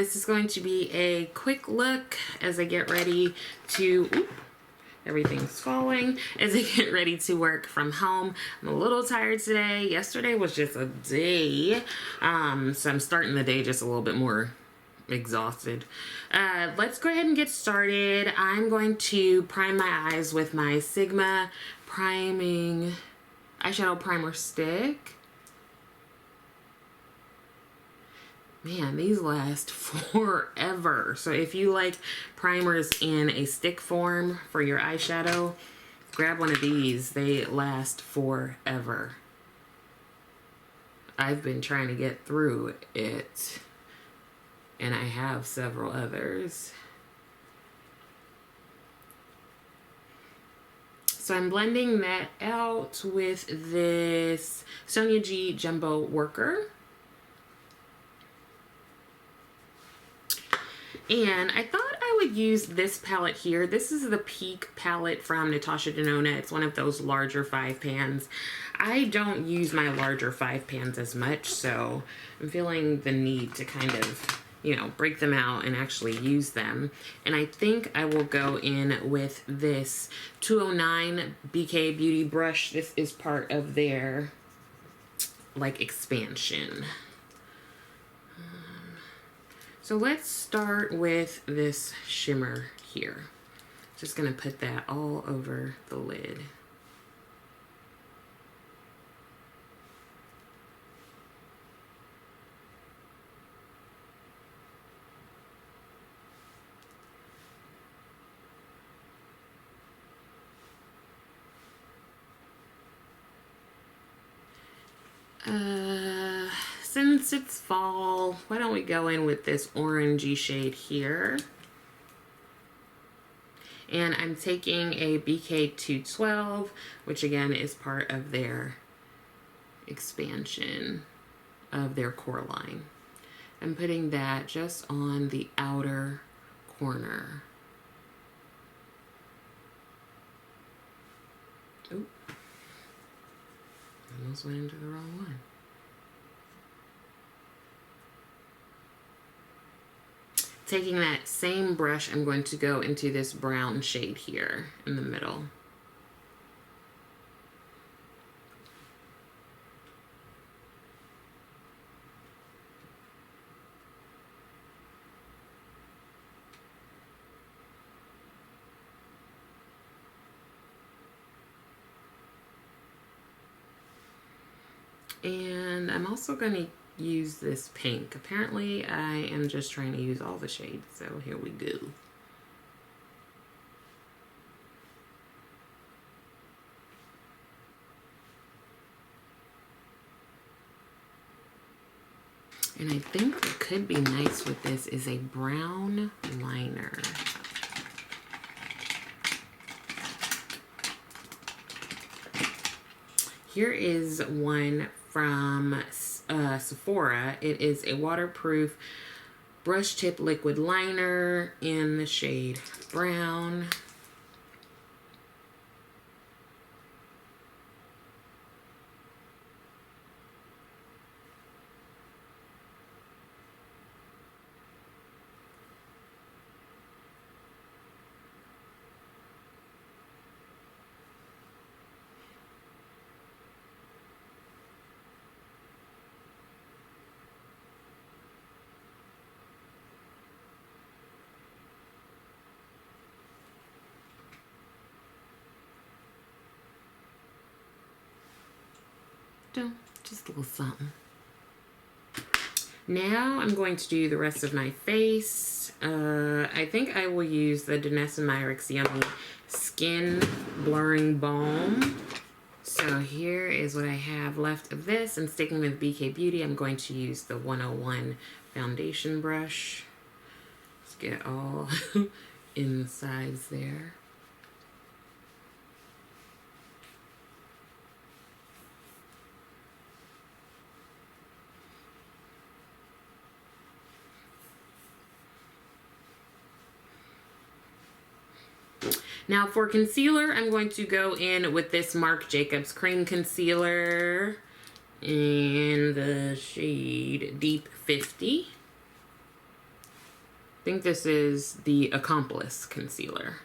this is going to be a quick look as I get ready to, everything's falling, as I get ready to work from home. I'm a little tired today. Yesterday was just a day, so I'm starting the day just a little bit more exhausted. Let's go ahead and get started. I'm going to prime my eyes with my Sigma Priming Eyeshadow Primer Stick. Man, these last forever. So if you like primers in a stick form for your eyeshadow, grab one of these. They last forever. I've been trying to get through it, and I have several others. So I'm blending that out with this Sonia G Jumbo Worker. And I thought I would use this palette here. This is the Peak palette from Natasha Denona. It's one of those larger 5 pans. I don't use my larger 5 pans as much, so I'm feeling the need to kind of, you know, break them out and actually use them. And I think I will go in with this 209 BK Beauty brush. This is part of their, like, expansion. So let's start with this shimmer here. Just gonna put that all over the lid. Since it's fall, why don't we go in with this orangey shade here. And I'm taking a BK 212, which again is part of their expansion of their core line. I'm putting that just on the outer corner. Oop. Almost went into the wrong one. Taking that same brush, I'm going to go into this brown shade here in the middle. And I'm also going to use this pink. Apparently I am just trying to use all the shades, so here we go. And I think what could be nice with this is a brown liner. Here is one from Sephora. It is a waterproof brush tip liquid liner in the shade brown. Just a little something. Now I'm going to do the rest of my face. I think I will use the Danessa Myricks Yummy Skin Blurring Balm. So here is what I have left of this. And sticking with BK Beauty, I'm going to use the 101 foundation brush. Just get all in the sides there. Now for concealer, I'm going to go in with this Marc Jacobs Cream Concealer in the shade Deep 50. I think this is the Accomplice concealer.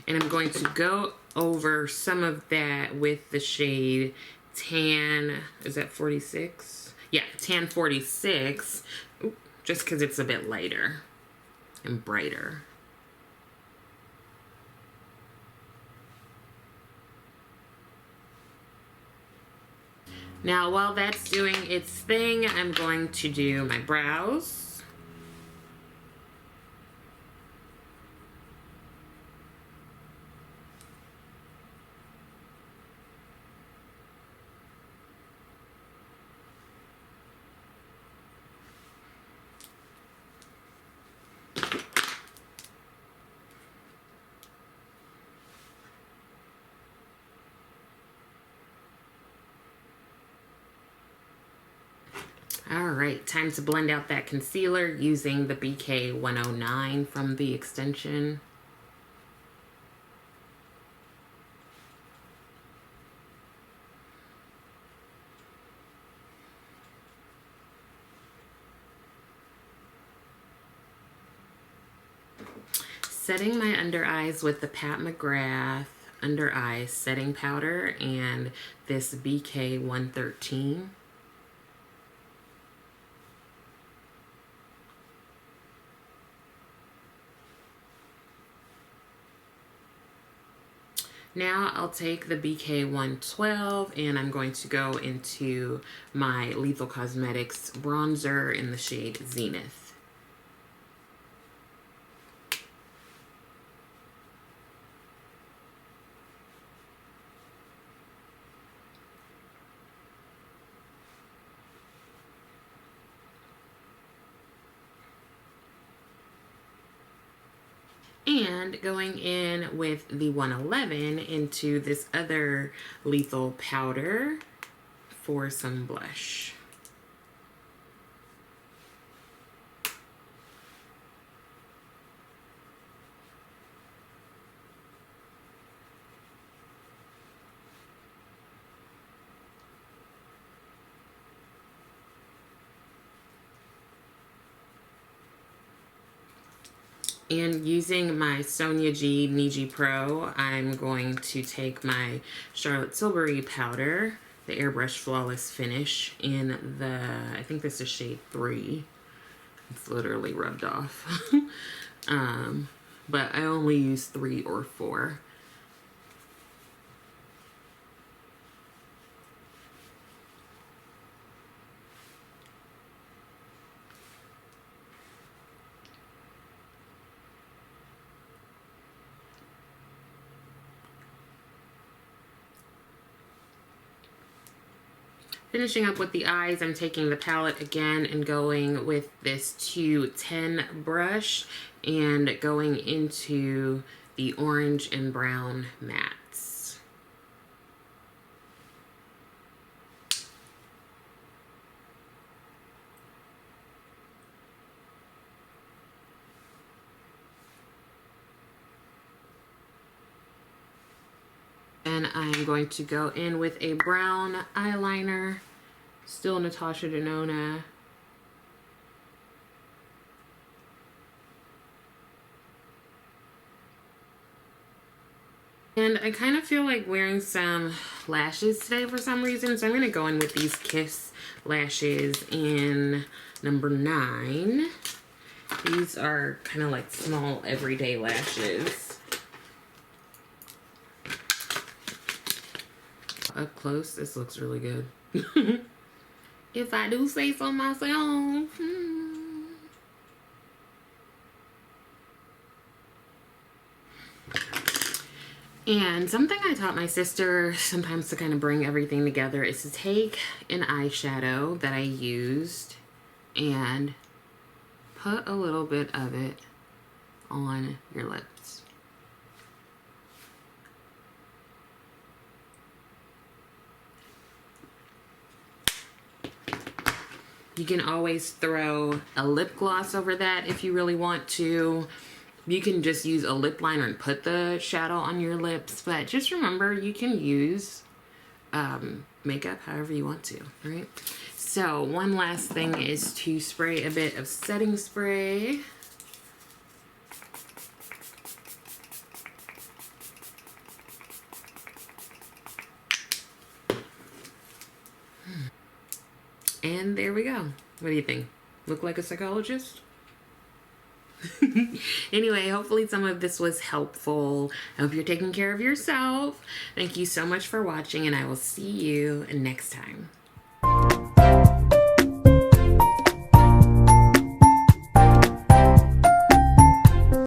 And I'm going to go over some of that with the shade Tan, is that 46? Yeah, Tan 46, just because it's a bit lighter and brighter. Now, while that's doing its thing, I'm going to do my brows. Alright, time to blend out that concealer using the BK 109 from the extension. Setting my under eyes with the Pat McGrath Under Eye Setting Powder and this BK 113. Now I'll take the BK 112 and I'm going to go into my Lethal Cosmetics bronzer in the shade Zenith. And going in with the 111 into this other Lethal powder for some blush. And using my Sonia G Niji Pro, I'm going to take my Charlotte Tilbury powder, the Airbrush Flawless Finish, in the, I think this is shade 3. It's literally rubbed off. But I only use 3 or 4. Finishing up with the eyes, I'm taking the palette again and going with this 210 brush and going into the orange and brown mattes. And I'm going to go in with a brown eyeliner, still Natasha Denona. And I kind of feel like wearing some lashes today for some reason, so I'm going to go in with these Kiss lashes in number 9. These are kind of like small everyday lashes. Up close, this looks really good. If I do say so myself. And something I taught my sister sometimes to kind of bring everything together is to take an eyeshadow that I used and put a little bit of it on your lips. You can always throw a lip gloss over that if you really want to. You can just use a lip liner and put the shadow on your lips, but just remember you can use makeup however you want to, right? So one last thing is to spray a bit of setting spray. And there we go. What do you think? Look like a psychologist? Anyway, hopefully some of this was helpful. I hope you're taking care of yourself. Thank you so much for watching, and I will see you next time.